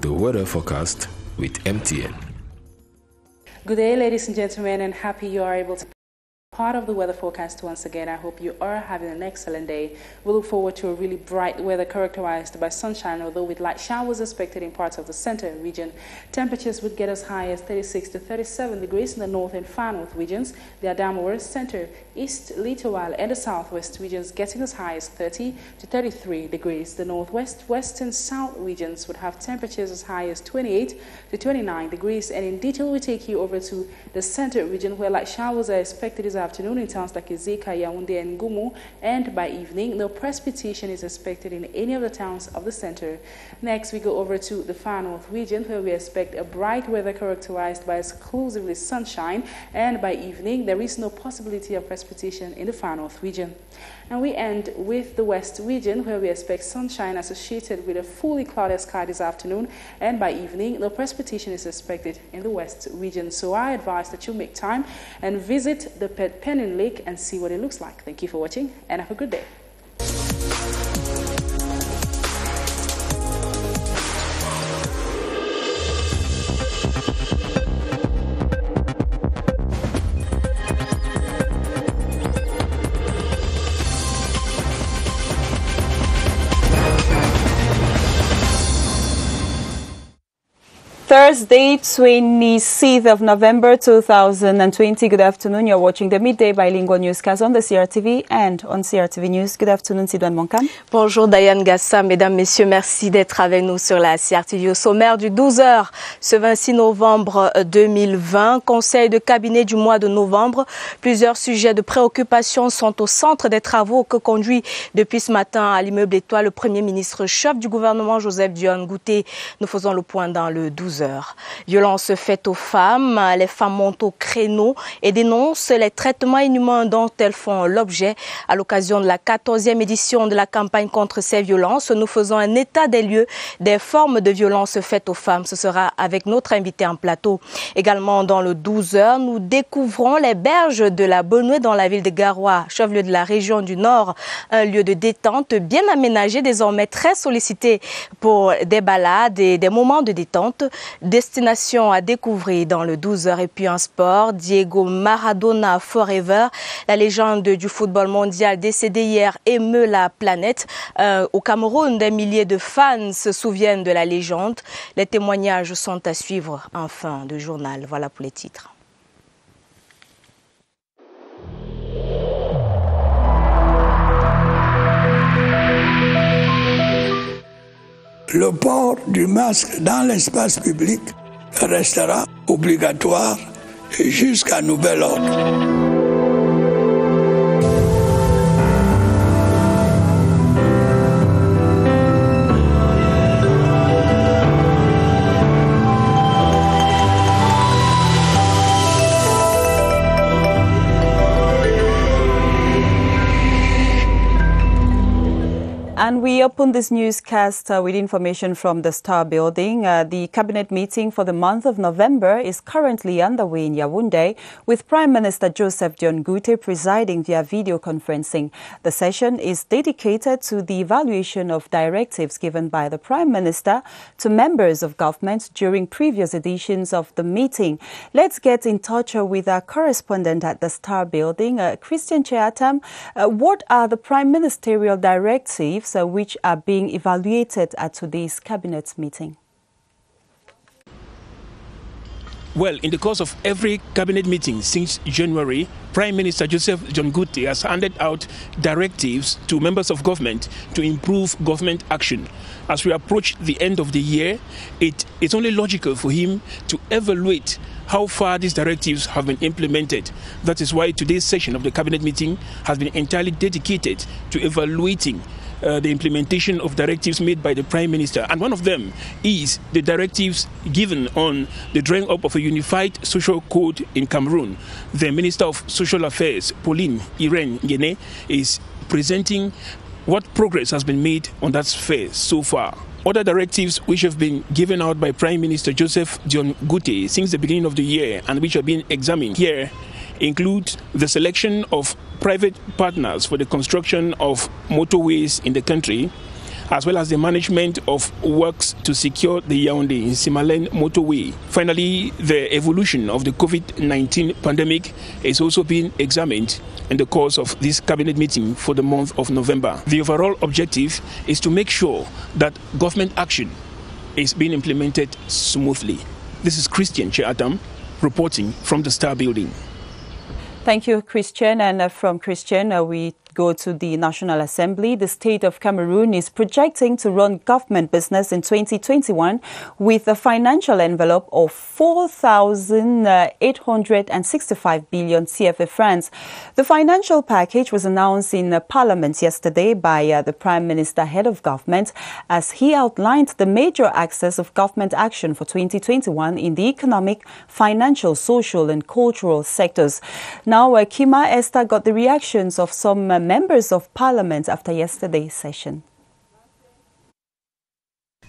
The weather forecast with MTN. Good day, ladies and gentlemen, and happy you are able to part of the weather forecast once again. I hope you are having an excellent day. We look forward to a really bright weather characterized by sunshine, although with light showers expected in parts of the center region. Temperatures would get as high as 36 to 37 degrees in the north and far north regions. The Adamawa center, east littoral, and the southwest regions getting as high as 30 to 33 degrees. The northwest, west, and south regions would have temperatures as high as 28 to 29 degrees. And in detail, we take you over to the center region where light showers are expected this afternoon in towns like Ezeka, Yaoundé, and Gumu, and by evening, no precipitation is expected in any of the towns of the center. Next, we go over to the far north region where we expect a bright weather characterized by exclusively sunshine, and by evening, there is no possibility of precipitation in the far north region. And we end with the west region where we expect sunshine associated with a fully clouded sky this afternoon, and by evening, no precipitation is expected in the west region. So I advise that you make time and visit the Penning Lake and see what it looks like. Thank you for watching and have a good day. Thursday, 26th of November 2020. Good afternoon. You're watching the Midday Bilingual Newscast on the CRTV and on CRTV News. Good afternoon, Sidoine Moncam. Bonjour, Diane Gassa. Mesdames, Messieurs, merci d'être avec nous sur la CRTV. Au sommaire du 12h, ce 26 novembre 2020, conseil de cabinet du mois de novembre. Plusieurs sujets de préoccupation sont au centre des travaux que conduit depuis ce matin à l'immeuble Étoile le Premier ministre chef du gouvernement, Joseph Dione Ngouté. Nous faisons le point dans le 12h. Violence faite aux femmes, les femmes montent au créneau et dénoncent les traitements inhumains dont elles font l'objet. À l'occasion de la 14e édition de la campagne contre ces violences, nous faisons un état des lieux des formes de violences faites aux femmes. Ce sera avec notre invité en plateau. Également dans le 12h, nous découvrons les berges de la Benoué dans la ville de Garoua, chef-lieu de la région du Nord, un lieu de détente bien aménagé, désormais très sollicité pour des balades et des moments de détente. Destination à découvrir dans le 12h. Et puis en sport, Diego Maradona Forever, la légende du football mondial décédé hier émeut la planète. Au Cameroun, des milliers de fans se souviennent de la légende. Les témoignages sont à suivre en fin de journal. Voilà pour les titres. Le port du masque dans l'espace public restera obligatoire jusqu'à nouvel ordre. And we open this newscast with information from the Star Building. The cabinet meeting for the month of November is currently underway in Yaoundé, with Prime Minister Joseph Dione Ngouté presiding via video conferencing. The session is dedicated to the evaluation of directives given by the Prime Minister to members of government during previous editions of the meeting. Let's get in touch with our correspondent at the Star Building, Christian Cheatam. What are the prime ministerial directives which are being evaluated at today's cabinet meeting? Well, in the course of every cabinet meeting since January, Prime Minister Joseph Dione Ngouté has handed out directives to members of government to improve government action. As we approach the end of the year, it's only logical for him to evaluate how far these directives have been implemented. That is why today's session of the cabinet meeting has been entirely dedicated to evaluating the implementation of directives made by the Prime Minister. And one of them is the directives given on the drawing up of a unified social code in Cameroon. The Minister of Social Affairs, Pauline Irene Ngene, is presenting what progress has been made on that sphere so far. Other directives which have been given out by Prime Minister Joseph Dione Ngouté since the beginning of the year and which are being examined here include the selection of private partners for the construction of motorways in the country, as well as the management of works to secure the Yaoundé-Simalène motorway. Finally, the evolution of the COVID-19 pandemic is also being examined in the course of this cabinet meeting for the month of November. The overall objective is to make sure that government action is being implemented smoothly. This is Christian Cheatam reporting from the Star Building. Thank you, Christian. And from Christian, we go to the National Assembly. The state of Cameroon is projecting to run government business in 2021 with a financial envelope of 4,865 billion CFA francs. The financial package was announced in Parliament yesterday by the Prime Minister, head of government, as he outlined the major axes of government action for 2021 in the economic, financial, social and cultural sectors. Now, Kima Esther got the reactions of some members of Parliament after yesterday's session.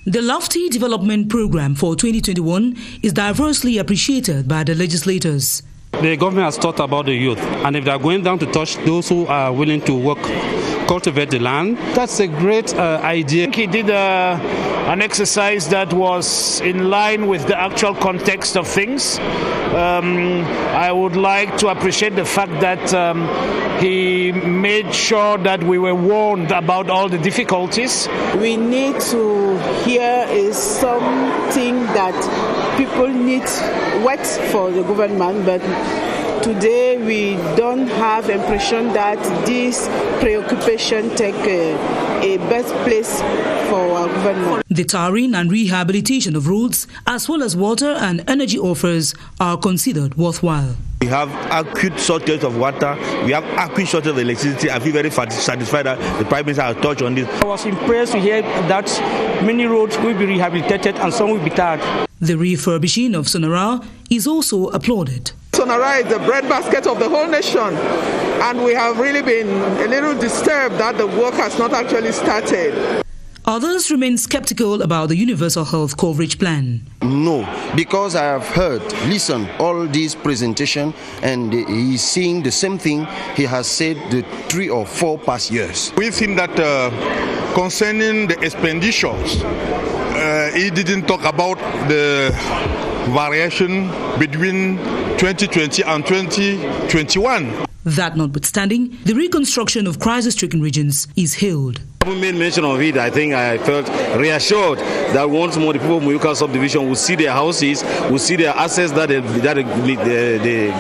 The lofty development program for 2021 is diversely appreciated by the legislators. The government has thought about the youth, and if they are going down to touch those who are willing to work, cultivate the land, that's a great idea. He did an exercise that was in line with the actual context of things. I would like to appreciate the fact that he made sure that we were warned about all the difficulties. We need to hear is something that people need wait for the government, but today we don't have impression that this preoccupation take a best place for our government. The tarring and rehabilitation of roads as well as water and energy offers are considered worthwhile. We have acute shortage of water, we have acute shortage of electricity. I feel very satisfied that the Prime Minister has touched on this. I was impressed to hear that many roads will be rehabilitated and some will be tarred. The refurbishing of Sonara is also applauded. Sonara is the breadbasket of the whole nation, and we have really been a little disturbed that the work has not actually started. Others remain skeptical about the Universal Health Coverage Plan. No, because I have listened all these presentations, and he's saying the same thing he has said the 3 or 4 past years. We think that concerning the expenditures, he didn't talk about the variation between 2020 and 2021. That notwithstanding, the reconstruction of crisis-stricken regions is hailed. We made mention of it. I think I felt reassured that once more the people of Muyuka subdivision will see their houses, will see their assets that they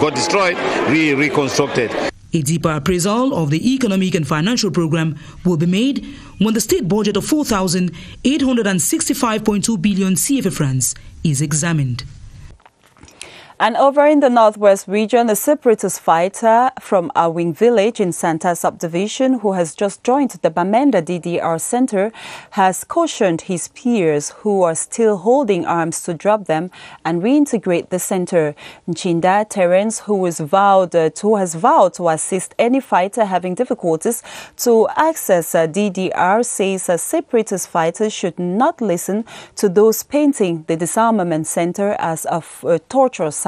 got destroyed, reconstructed. A deeper appraisal of the economic and financial program will be made when the state budget of 4,865.2 billion CFA francs is examined. And over in the northwest region, a separatist fighter from Awing village in Santa subdivision who has just joined the Bamenda DDR center has cautioned his peers who are still holding arms to drop them and reintegrate the center. Nchinda Terence, who has vowed to assist any fighter having difficulties to access DDR, says separatist fighters should not listen to those painting the disarmament center as a torture site.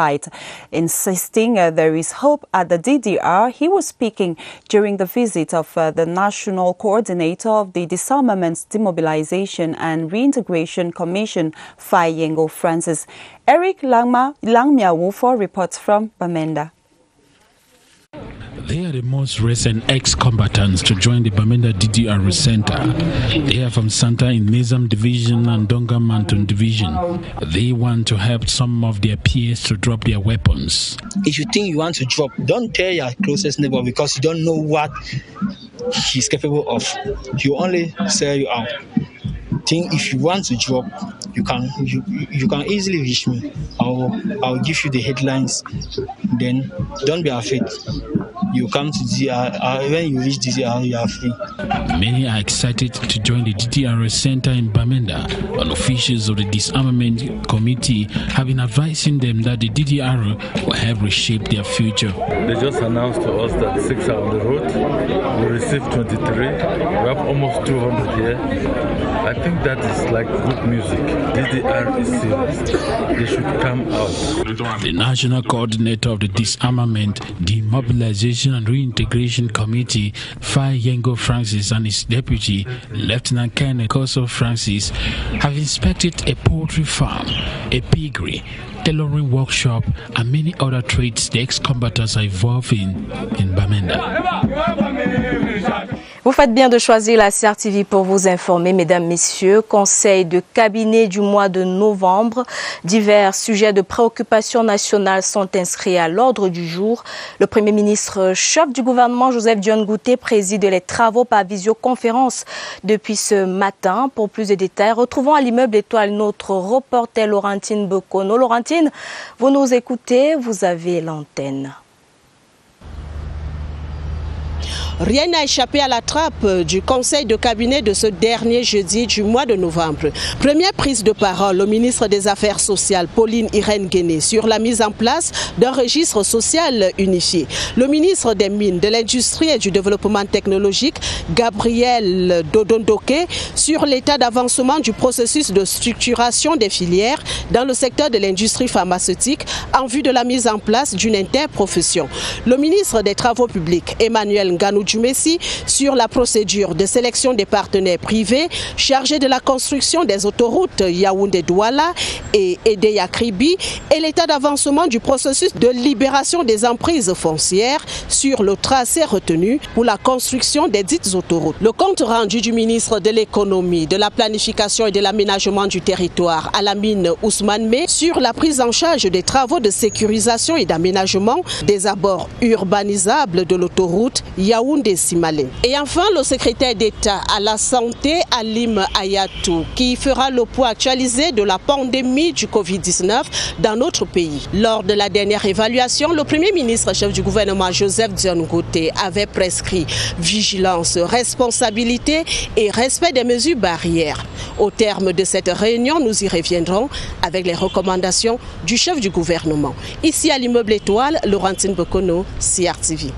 Insisting there is hope at the DDR, he was speaking during the visit of the National Coordinator of the Disarmament, Demobilization and Reintegration Commission, Fai Yengo Francis. Eric Langmia Wufo reports from Bamenda. They are the most recent ex-combatants to join the Bamenda DDR Center. They are from Santa in Nizam Division and Donga Mountain Division. They want to help some of their peers to drop their weapons. If you think you want to drop, don't tell your closest neighbor because you don't know what he's capable of. He will only sell you out. Think if you want to drop, you can easily reach me. I'll give you the headlines. Then don't be afraid. You come to DDR, when you reach DDR, you are free. Many are excited to join the DDR Center in Bamenda, and officials of the Disarmament Committee have been advising them that the DDR will help reshape their future. They just announced to us that 6 are on the road. We received 23. We have almost 200 here. I think that is like good music. DDR is serious. They should come out. The National Coordinator of the Disarmament, Demobilization Coordination and Reintegration Committee, Fai Yengo Francis and his deputy, Lieutenant Colonel Koso Francis, have inspected a poultry farm, a piggery, tailoring workshop, and many other trades the ex-combatants are involved in Bamenda. Vous faites bien de choisir la CRTV pour vous informer, mesdames, messieurs. Conseil de cabinet du mois de novembre. Divers sujets de préoccupation nationale sont inscrits à l'ordre du jour. Le Premier ministre chef du gouvernement, Joseph Dion Ngouté, préside les travaux par visioconférence depuis ce matin. Pour plus de détails, retrouvons à l'immeuble Étoile notre reporter Laurentine Bekono. Laurentine, vous nous écoutez, vous avez l'antenne. Rien n'a échappé à la trappe du conseil de cabinet de ce dernier jeudi du mois de novembre. Première prise de parole au ministre des Affaires sociales, Pauline Irène Guéné, sur la mise en place d'un registre social unifié. Le ministre des Mines, de l'Industrie et du Développement technologique, Gabriel Dodondoké, sur l'état d'avancement du processus de structuration des filières dans le secteur de l'industrie pharmaceutique en vue de la mise en place d'une interprofession. Le ministre des Travaux publics, Emmanuel Nganou Messi, sur la procédure de sélection des partenaires privés chargés de la construction des autoroutes Yaoundé-Douala et Edeyakribi et l'état d'avancement du processus de libération des emprises foncières sur le tracé retenu pour la construction des dites autoroutes. Le compte rendu du ministre de l'économie, de la planification et de l'aménagement du territoire, Alamine Ousmane Mé, sur la prise en charge des travaux de sécurisation et d'aménagement des abords urbanisables de l'autoroute Yaoundé Simalé. Et enfin, le secrétaire d'État à la santé, Alim Ayatou, qui fera le point actualisé de la pandémie du Covid-19 dans notre pays. Lors de la dernière évaluation, le Premier ministre chef du gouvernement, Joseph Dion Ngouté, avait prescrit vigilance, responsabilité et respect des mesures barrières. Au terme de cette réunion, nous y reviendrons avec les recommandations du chef du gouvernement. Ici à l'immeuble Étoile, Laurentine Bekono, CRTV.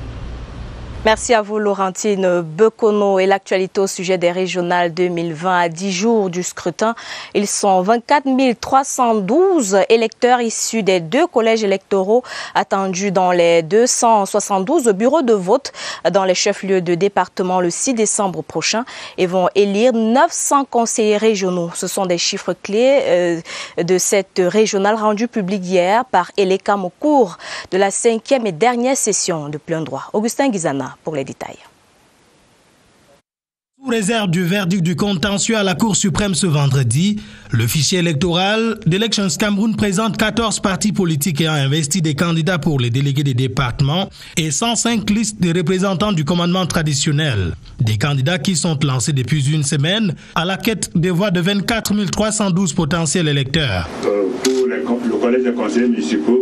Merci à vous, Laurentine Bekono. Et l'actualité au sujet des régionales 2020 à 10 jours du scrutin. Ils sont 24 312 électeurs issus des 2 collèges électoraux attendus dans les 272 bureaux de vote dans les chefs-lieux de département le 6 décembre prochain et vont élire 900 conseillers régionaux. Ce sont des chiffres clés de cette régionale rendue publique hier par Elecam au cours de la 5e et dernière session de plein droit. Augustin Guizana pour les détails. Sous réserve du verdict du contentieux à la Cour suprême ce vendredi, le fichier électoral d'Elections Cameroun présente 14 partis politiques ayant investi des candidats pour les délégués des départements et 105 listes de représentants du commandement traditionnel. Des candidats qui sont lancés depuis une semaine à la quête des voix de 24 312 potentiels électeurs. Pour le collège des conseillers municipaux,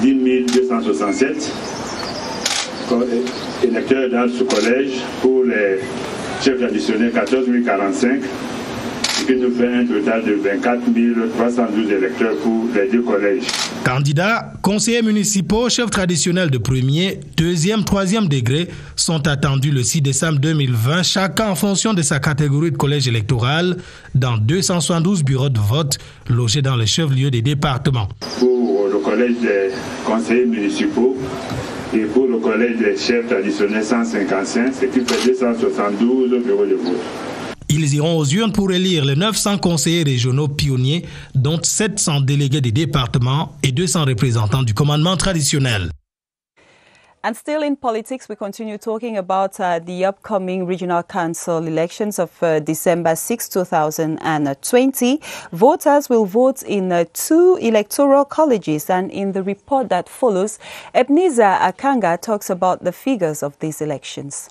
10 267 électeurs dans ce collège. Pour les chefs traditionnels, 14 045, ce qui nous fait un total de 24 312 électeurs pour les 2 collèges. Candidats, conseillers municipaux, chefs traditionnels de premier, deuxième, troisième degré sont attendus le 6 décembre 2020, chacun en fonction de sa catégorie de collège électoral, dans 272 bureaux de vote logés dans les chefs-lieux des départements. Pour le collège des conseillers municipaux, et pour le collège des chefs traditionnels 155, ce qui fait 272 bureaux de vote. Ils iront aux urnes pour élire les 900 conseillers régionaux pionniers, dont 700 délégués des départements et 200 représentants du commandement traditionnel. And still in politics, we continue talking about the upcoming regional council elections of December 6, 2020. Voters will vote in 2 electoral colleges, and in the report that follows, Ebenezer Akanga talks about the figures of these elections.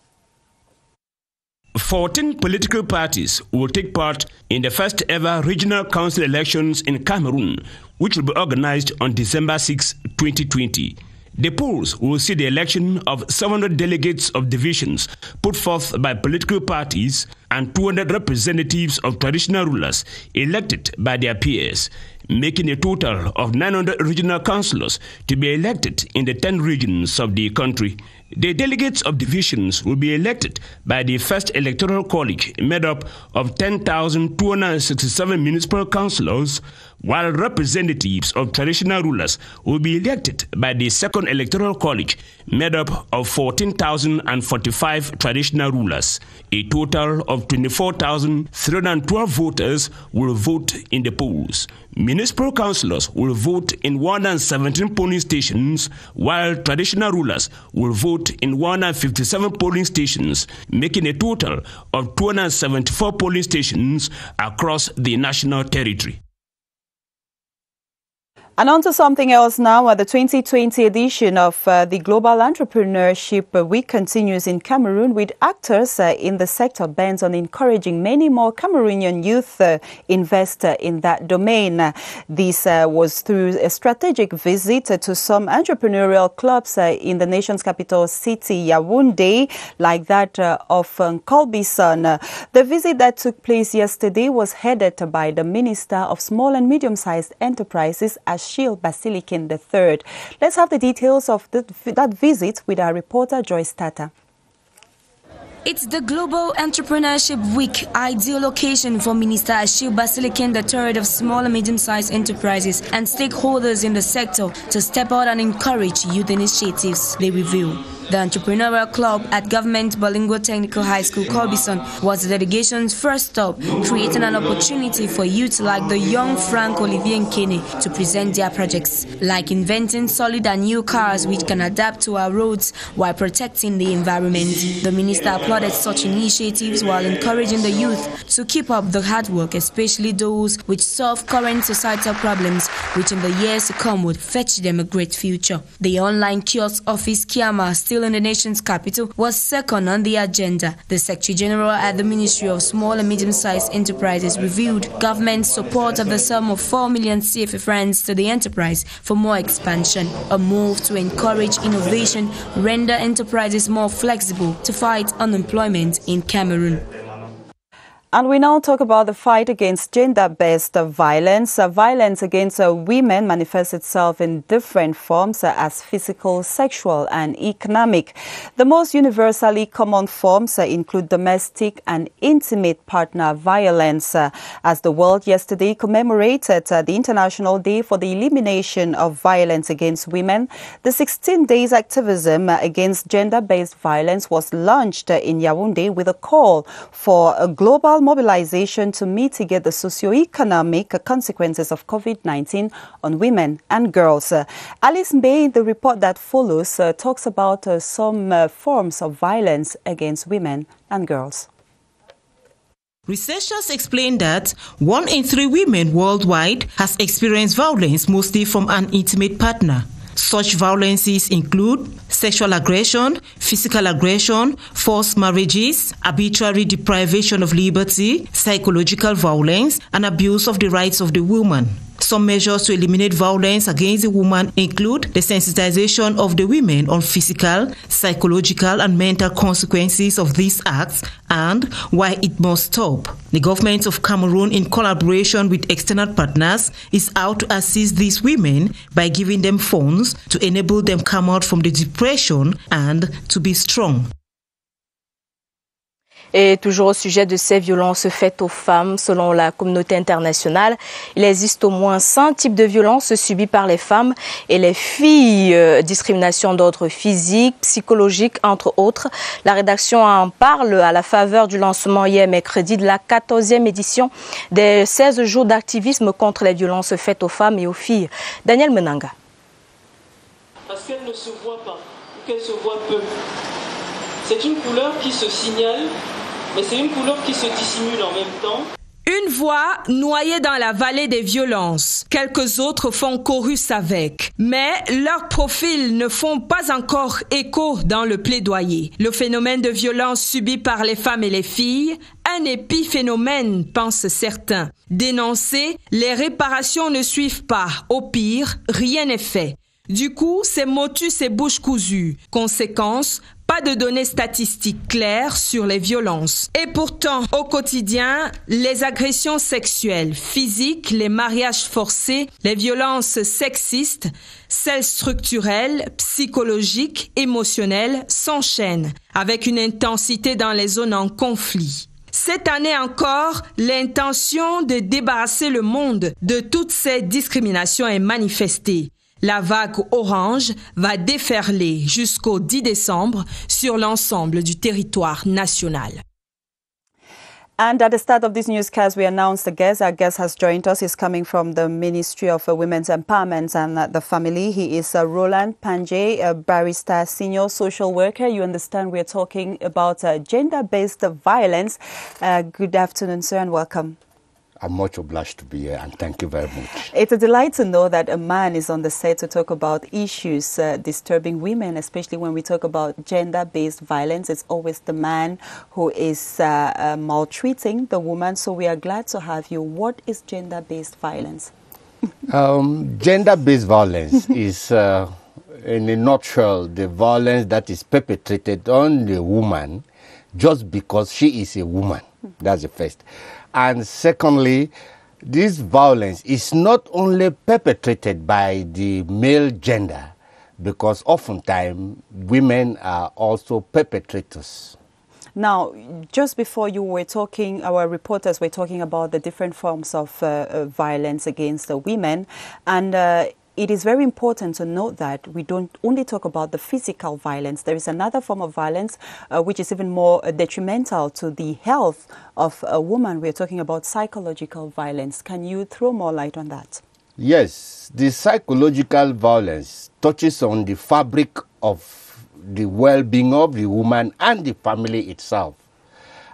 14 political parties will take part in the first ever regional council elections in Cameroon, which will be organized on December 6, 2020. The polls will see the election of 700 delegates of divisions put forth by political parties and 200 representatives of traditional rulers elected by their peers, making a total of 900 regional councillors to be elected in the 10 regions of the country. The delegates of divisions will be elected by the first electoral college made up of 10,267 municipal councillors, while representatives of traditional rulers will be elected by the second electoral college made up of 14,045 traditional rulers. A total of 24,312 voters will vote in the polls. Municipal councillors will vote in 117 polling stations, while traditional rulers will vote in 157 polling stations, making a total of 274 polling stations across the national territory. And on to something else now. The 2020 edition of the Global Entrepreneurship Week continues in Cameroon, with actors in the sector bent on encouraging many more Cameroonian youth invest in that domain. This was through a strategic visit to some entrepreneurial clubs in the nation's capital city, Yaoundé, like that of Colbison. The visit that took place yesterday was headed by the Minister of Small and Medium-Sized Enterprises, Achille Basilikin III. Let's have the details of that visit with our reporter Joyce Tata. It's the Global Entrepreneurship Week, ideal occasion for Minister Achille Basilikin III of Small and Medium-Sized Enterprises and stakeholders in the sector to step out and encourage youth initiatives, they reveal. The Entrepreneurial Club at Government Bolingo Technical High School, Colbison, was the delegation's first stop, creating an opportunity for youth like the young Frank Olivier Nkene to present their projects, like inventing solid and new cars which can adapt to our roads while protecting the environment. The minister applauded such initiatives while encouraging the youth to keep up the hard work, especially those which solve current societal problems, which in the years to come would fetch them a great future. The online kiosk office, Kiama, still in the nation's capital, was second on the agenda. The Secretary General at the Ministry of Small and Medium-Sized Enterprises revealed government's support of the sum of 4 million CFA francs to the enterprise for more expansion, a move to encourage innovation, render enterprises more flexible to fight unemployment in Cameroon. And we now talk about the fight against gender-based violence. Violence against women manifests itself in different forms as physical, sexual and economic. The most universally common forms include domestic and intimate partner violence. As the world yesterday commemorated the International Day for the Elimination of Violence Against Women, the 16 days activism against gender-based violence was launched in Yaoundé with a call for a global mobilization to mitigate the socio-economic consequences of COVID-19 on women and girls. Alice Mbey, the report that follows, talks about some forms of violence against women and girls. Researchers explain that 1 in 3 women worldwide has experienced violence, mostly from an intimate partner. Such violences include sexual aggression, physical aggression, forced marriages, arbitrary deprivation of liberty, psychological violence, and abuse of the rights of the woman. Some measures to eliminate violence against the woman include the sensitization of the women on physical, psychological, and mental consequences of these acts and why it must stop. The government of Cameroon, in collaboration with external partners, is out to assist these women by giving them funds to enable them come out from the depression and to be strong. Et toujours au sujet de ces violences faites aux femmes, selon la communauté internationale, il existe au moins 100 types de violences subies par les femmes et les filles, discrimination d'ordre physique, psychologique, entre autres. La rédaction en parle à la faveur du lancement hier mercredi de la 14e édition des 16 jours d'activisme contre les violences faites aux femmes et aux filles. Daniel Menanga. Parce qu'elle ne se voit pas, ou qu'elle se voit peu. C'est une couleur qui se signale, mais c'est une couleur qui se dissimule en même temps. Une voix noyée dans la vallée des violences. Quelques autres font chorus avec. Mais leurs profils ne font pas encore écho dans le plaidoyer. Le phénomène de violence subi par les femmes et les filles, un épiphénomène, pensent certains. Dénoncés, les réparations ne suivent pas. Au pire, rien n'est fait. Du coup, c'est motus et bouche cousue. Conséquence, Pas de données statistiques claires sur les violences. Et pourtant, au quotidien, les agressions sexuelles, physiques, les mariages forcés, les violences sexistes, celles structurelles, psychologiques, émotionnelles s'enchaînent avec une intensité dans les zones en conflit. Cette année encore, l'intention de débarrasser le monde de toutes ces discriminations est manifestée. La vague orange va déferler jusqu'au 10 décembre sur l'ensemble du territoire national. And at the start of this newscast, we announced a guest. Our guest has joined us. He's coming from the Ministry of Women's Empowerment and the Family. He is Roland Panjay, a barrister, senior social worker. You understand we're talking about gender-based violence. Good afternoon, sir, and welcome. I'm much obliged to be here, and thank you very much. It's a delight to know that a man is on the set to talk about issues disturbing women, especially when we talk about gender-based violence. It's always the man who is maltreating the woman, so we are glad to have you. What is gender-based violence? Gender-based violence is, in a nutshell, the violence that is perpetrated on the woman just because she is a woman. That's the first. And secondly, this violence is not only perpetrated by the male gender, because oftentimes women are also perpetrators. Now, just before you were talking, our reporters were talking about the different forms of violence against the women, and it is very important to note that we don't only talk about the physical violence. There is another form of violence which is even more detrimental to the health of a woman. We're talking about psychological violence. Can you throw more light on that? Yes, the psychological violence touches on the fabric of the well-being of the woman and the family itself.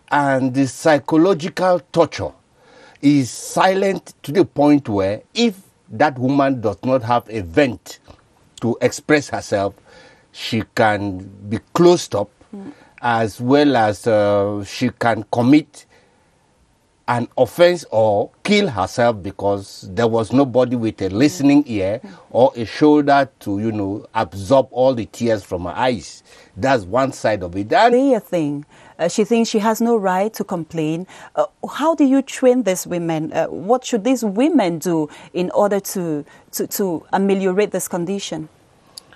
And the psychological torture is silent to the point where if that woman does not have a vent to express herself, she can be closed up, as well as she can commit an offense or kill herself because there was nobody with a listening ear or a shoulder to, absorb all the tears from her eyes. That's one side of it. She thinks she has no right to complain. How do you train these women? What should these women do in order to ameliorate this condition?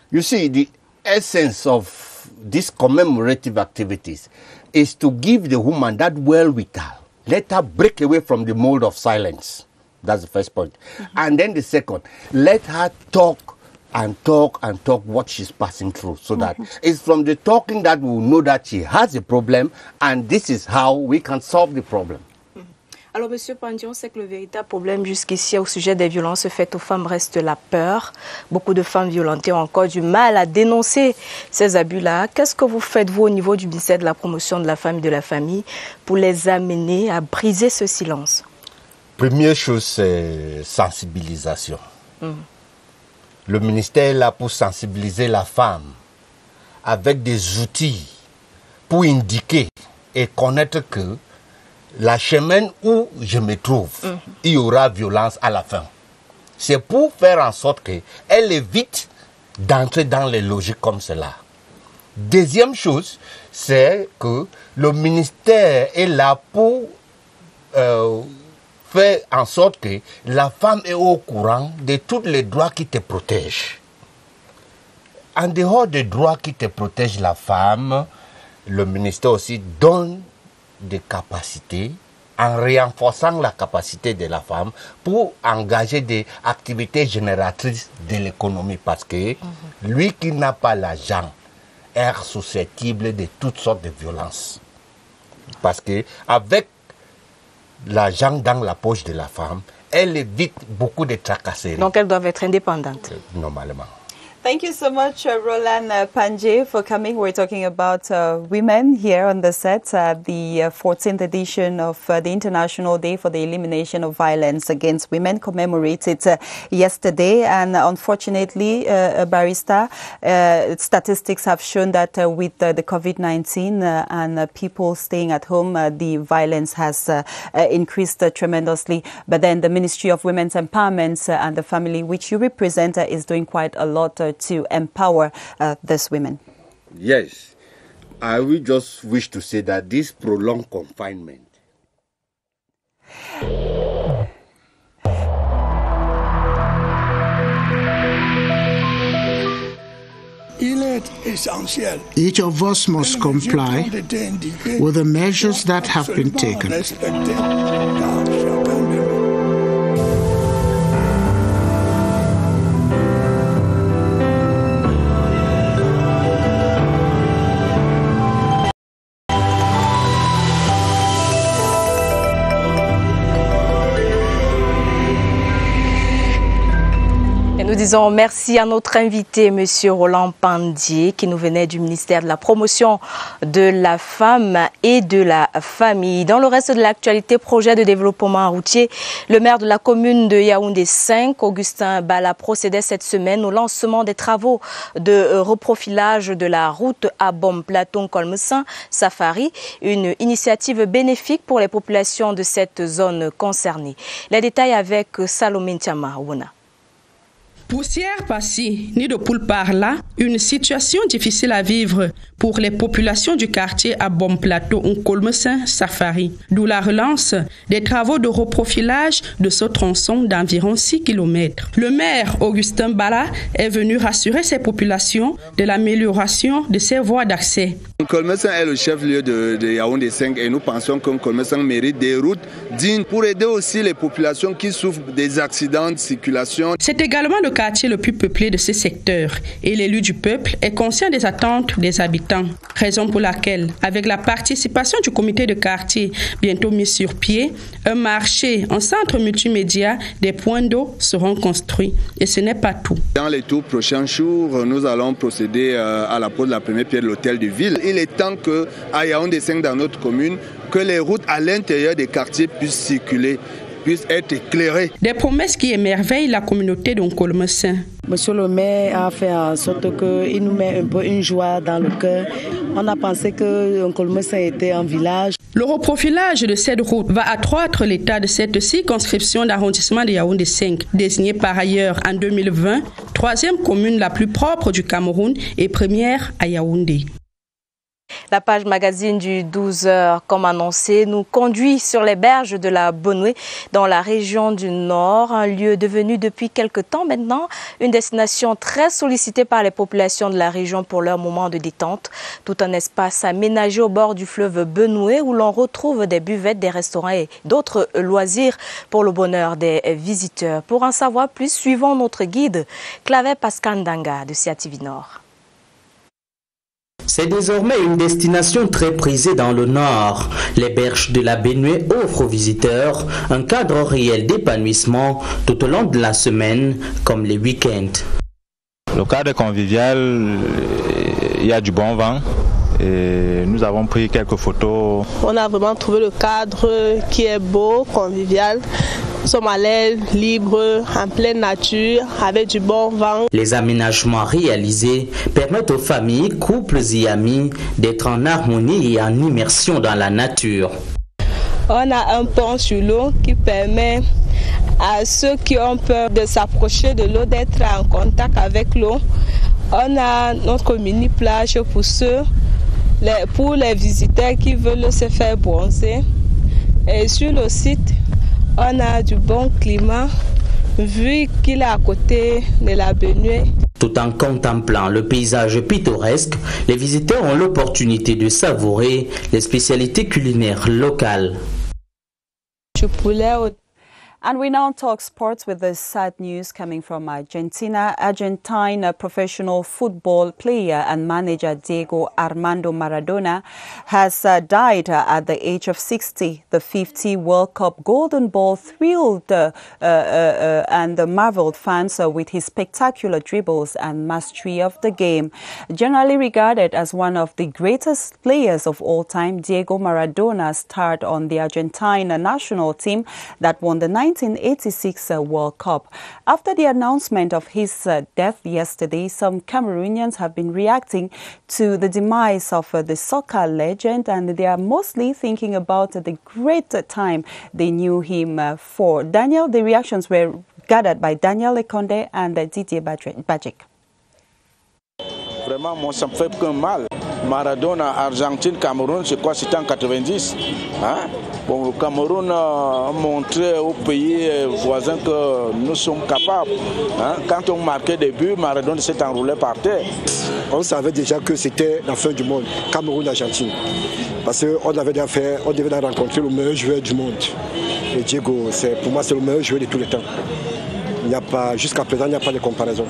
You see, the essence of these commemorative activities is to give the woman that wherewithal. Let her break away from the mold of silence. That's the first point. And then the second, let her talk and talk and talk what she's passing through, so that it's from the talking that we will know that she has a problem, and this is how we can solve the problem. Alors, Monsieur Panjay, on sait que le véritable problème jusqu'ici au sujet des violences faites aux femmes reste la peur. Beaucoup de femmes violentées ont encore du mal à dénoncer ces abus-là. Qu'est-ce que vous faites, vous, au niveau du ministère de la promotion de la femme et de la famille, pour les amener à briser ce silence? Première chose, c'est sensibilisation. Le ministère est là pour sensibiliser la femme avec des outils pour indiquer et connaître que la chemin où je me trouve, il y aura violence à la fin. C'est pour faire en sorte qu'elle évite d'entrer dans les logiques comme cela. Deuxième chose, c'est que le ministère est là pour faire en sorte que la femme est au courant de tous les droits qui te protègent. En dehors des droits qui te protègent la femme, le ministère aussi donne des capacités en renforçant la capacité de la femme pour engager des activités génératrices de l'économie, parce que lui qui n'a pas l'argent est susceptible de toutes sortes de violences. Parce que avec l'argent dans la poche de la femme, elle évite beaucoup de tracasseries. Donc elles doivent être indépendantes. Normalement. Thank you so much, Roland Panjay, for coming. We're talking about women here on the set, the 14th edition of the International Day for the Elimination of Violence Against Women, commemorated yesterday. And unfortunately, Barrister, statistics have shown that with the COVID-19 and people staying at home, the violence has increased tremendously. But then the Ministry of Women's Empowerment and the Family, which you represent, is doing quite a lot to empower these women. Yes. I will just wish to say that this prolonged confinement each of us must comply with the measures that have been taken. Nous disons merci à notre invité, M. Roland Pandier, qui nous venait du ministère de la Promotion de la Femme et de la Famille. Dans le reste de l'actualité, projet de développement routier, le maire de la commune de Yaoundé 5, Augustin Bala, procédait cette semaine au lancement des travaux de reprofilage de la route à Bom-Platon-Kolmesin-Safari, une initiative bénéfique pour les populations de cette zone concernée. Les détails avec Salomé Ntiama Ouna. Poussière par-ci, nid de poule par-là, une situation difficile à vivre pour les populations du quartier à Bom-Platon-Kolmesin-Safari. D'où la relance des travaux de reprofilage de ce tronçon d'environ 6 km. Le maire Augustin Bala est venu rassurer ces populations de l'amélioration de ces voies d'accès. Kolmesin est le chef-lieu de Yaoundé 5 et nous pensons que Kolmesin mérite des routes dignes pour aider aussi les populations qui souffrent des accidents de circulation. C'est également le quartier le plus peuplé de ce secteur et l'élu du peuple est conscient des attentes des habitants. Raison pour laquelle, avec la participation du comité de quartier bientôt mis sur pied, un marché, un centre multimédia, des points d'eau seront construits. Et ce n'est pas tout. Dans les tout prochains jours, nous allons procéder à la pose de la première pierre de l'hôtel de ville. Il est temps qu'à Yaoundé 5 dans notre commune, que les routes à l'intérieur des quartiers puissent circuler, puissent être éclairées. Des promesses qui émerveillent la communauté d'Onkolmesin. Monsieur le maire a fait en sorte qu'il nous met un peu une joie dans le cœur. On a pensé que Onkolmesin était un village. Le reprofilage de cette route va accroître l'état de cette circonscription d'arrondissement de Yaoundé 5, désignée par ailleurs en 2020, troisième commune la plus propre du Cameroun et première à Yaoundé. La page magazine du 12h, comme annoncé, nous conduit sur les berges de la Benoué, dans la région du Nord, un lieu devenu depuis quelque temps maintenant une destination très sollicitée par les populations de la région pour leur moment de détente. Tout un espace aménagé au bord du fleuve Benoué où l'on retrouve des buvettes, des restaurants et d'autres loisirs pour le bonheur des visiteurs. Pour en savoir plus, suivons notre guide, Clavet Pascal Ndanga de CIATV Nord. C'est désormais une destination très prisée dans le Nord. Les berges de la Benoué offrent aux visiteurs un cadre réel d'épanouissement tout au long de la semaine, comme les week-ends. Le cadre convivial, il y a du bon vent. Et nous avons pris quelques photos. On a vraiment trouvé le cadre qui est beau, convivial. Nous sommes à l'aise, libres, en pleine nature, avec du bon vent. Les aménagements réalisés permettent aux familles, couples et amis d'être en harmonie et en immersion dans la nature. On a un pont sur l'eau qui permet à ceux qui ont peur de s'approcher de l'eau d'être en contact avec l'eau. On a notre mini plage pour les visiteurs qui veulent se faire bronzer. Et sur le site, on a du bon climat vu qu'il est à côté de la Benoué. Tout en contemplant le paysage pittoresque, les visiteurs ont l'opportunité de savourer les spécialités culinaires locales. Du poulet au And we now talk sports with the sad news coming from Argentina. Argentine professional football player and manager Diego Armando Maradona has died at the age of 60. The 50 World Cup Golden Ball thrilled and marveled fans with his spectacular dribbles and mastery of the game. Generally regarded as one of the greatest players of all time, Diego Maradona starred on the Argentine national team that won the 1986 World Cup. After the announcement of his death yesterday, some Cameroonians have been reacting to the demise of the soccer legend, and they are mostly thinking about the great time they knew him for. Daniel, the reactions were gathered by Daniel Ekonde and Didier Badjik. Vraiment, moi, ça me fait un mal. Maradona, Argentine, Cameroun, c'est quoi? C'était en 90. Hein? Bon, le Cameroun a montré aux pays voisins que nous sommes capables. Hein? Quand on marquait des buts, Maradona s'est enroulé par terre. On savait déjà que c'était la fin du monde, Cameroun-Argentine. Parce qu'on devait rencontrer le meilleur joueur du monde. Et Diego, pour moi, c'est le meilleur joueur de tous les temps. Jusqu'à présent, il n'y a pas de comparaison.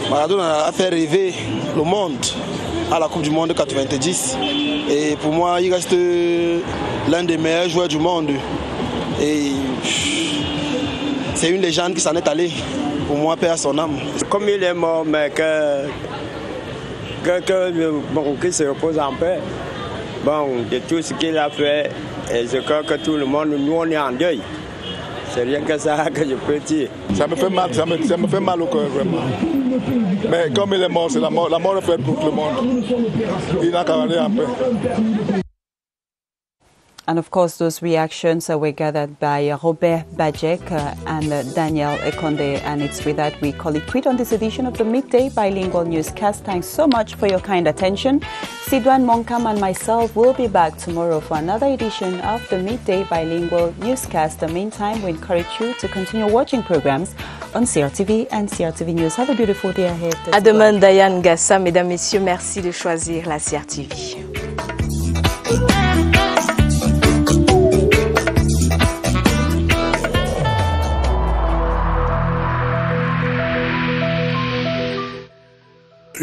Maradona a fait rêver le monde à la Coupe du Monde 90. Et pour moi, il reste l'un des meilleurs joueurs du monde. Et c'est une légende qui s'en est allée. Pour moi, paix à son âme. Comme il est mort, mais que le Marocain se repose en paix. Bon, de tout ce qu'il a fait, et je crois que tout le monde, nous, on est en deuil. C'est rien que ça que je peux dire. Ça me fait mal, ça me fait mal au cœur, vraiment. Mais comme il est mort, c'est la mort est faite pour tout le monde. Il n'a qu'à aller en paix. And of course, those reactions were gathered by Robert Bajek and Daniel Ekonde. And it's with that we call it quit on this edition of the Midday Bilingual Newscast. Thanks so much for your kind attention. Sidwan Monkam and myself will be back tomorrow for another edition of the Midday Bilingual Newscast. In the meantime, we encourage you to continue watching programs on CRTV and CRTV News. Have a beautiful day ahead. À demain, Diane Gassa. Mesdames, Messieurs, merci de choisir la CRTV.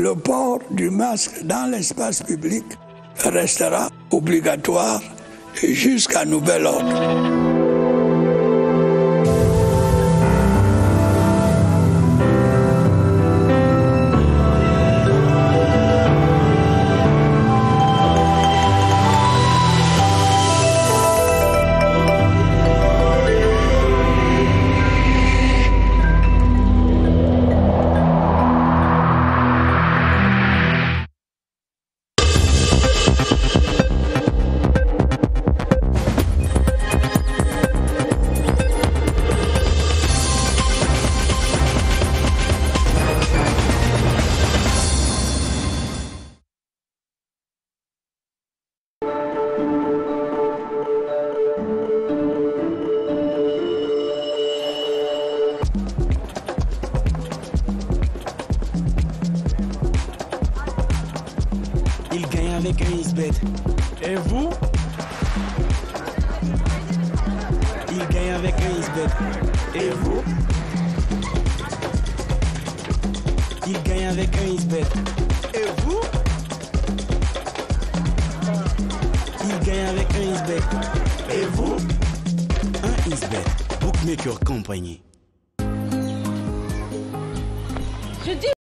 Le port du masque dans l'espace public restera obligatoire jusqu'à nouvel ordre. Avec un Isbet. Et vous? Il gagne avec un Isbet. Et vous? Il gagne avec un Isbet. Et vous? Il gagne avec un Isbet. Et vous? Un Isbet. Bookmaker Company.